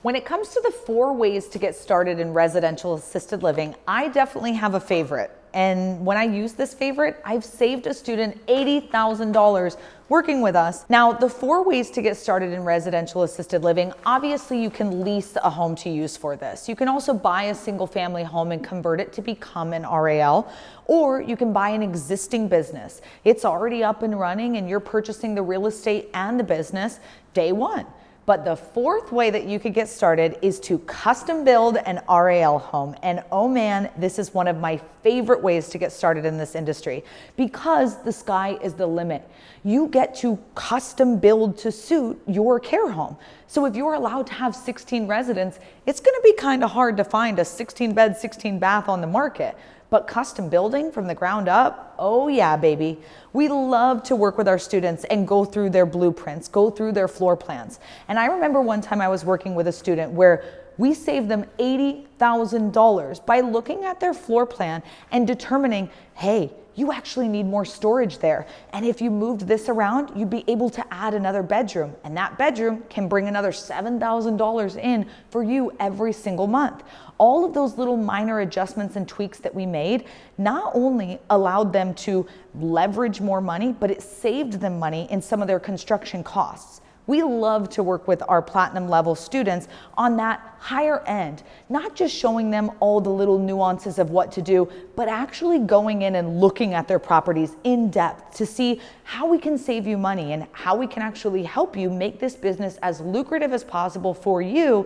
When it comes to the 4 ways to get started in residential assisted living, I definitely have a favorite. And when I use this favorite, I've saved a student $80,000 working with us. Now, the 4 ways to get started in residential assisted living, obviously you can lease a home to use for this. You can also buy a single family home and convert it to become an RAL, or you can buy an existing business. It's already up and running and you're purchasing the real estate and the business day one. But the 4th way that you could get started is to custom build an RAL home. And oh man, this is one of my favorite ways to get started in this industry because the sky is the limit. You get to custom build to suit your care home. So if you're allowed to have 16 residents, it's gonna be kind of hard to find a 16 bed, 16 bath on the market. But custom building from the ground up, oh yeah, baby. We love to work with our students and go through their blueprints, go through their floor plans. And I remember one time I was working with a student where we saved them $80,000 by looking at their floor plan and determining, hey, you actually need more storage there. And if you moved this around, you'd be able to add another bedroom. And that bedroom can bring another $7,000 in for you every single month. All of those little minor adjustments and tweaks that we made not only allowed them to leverage more money, but it saved them money in some of their construction costs. We love to work with our platinum level students on that higher end, not just showing them all the little nuances of what to do, but actually going in and looking at their properties in depth to see how we can save you money and how we can actually help you make this business as lucrative as possible for you.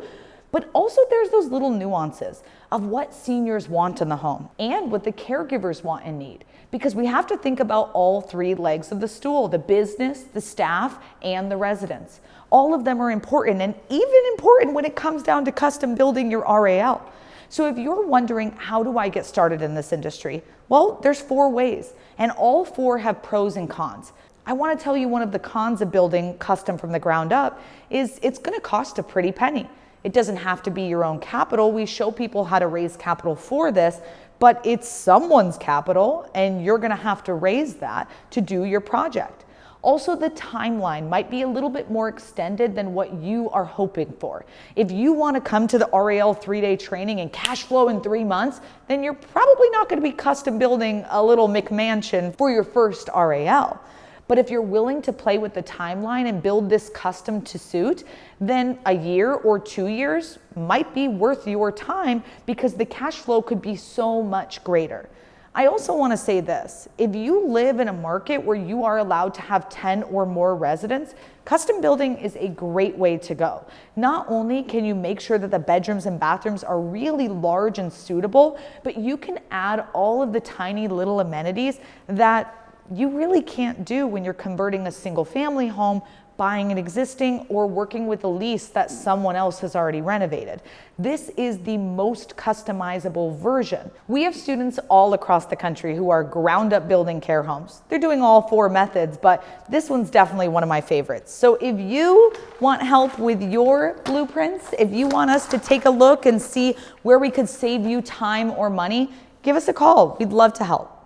But also there's those little nuances of what seniors want in the home and what the caregivers want and need. Because we have to think about all 3 legs of the stool, the business, the staff, and the residents. All of them are important, and even important when it comes down to custom building your RAL. So if you're wondering, how do I get started in this industry? Well, there's 4 ways, and all 4 have pros and cons. I want to tell you one of the cons of building custom from the ground up is it's going to cost a pretty penny. It doesn't have to be your own capital. We show people how to raise capital for this, but it's someone's capital and you're gonna have to raise that to do your project. Also, the timeline might be a little bit more extended than what you are hoping for. If you wanna come to the RAL 3-day training and cash flow in 3 months, then you're probably not gonna be custom building a little McMansion for your first RAL. But if you're willing to play with the timeline and build this custom to suit, then a year or 2 years might be worth your time because the cash flow could be so much greater. I also want to say this, if you live in a market where you are allowed to have 10 or more residents, custom building is a great way to go. Not only can you make sure that the bedrooms and bathrooms are really large and suitable, but you can add all of the tiny little amenities that you really can't do when you're converting a single family home, buying an existing, or working with a lease that someone else has already renovated. This is the most customizable version. We have students all across the country who are ground up building care homes. They're doing all 4 methods, but this one's definitely one of my favorites. So if you want help with your blueprints, if you want us to take a look and see where we could save you time or money, give us a call. We'd love to help.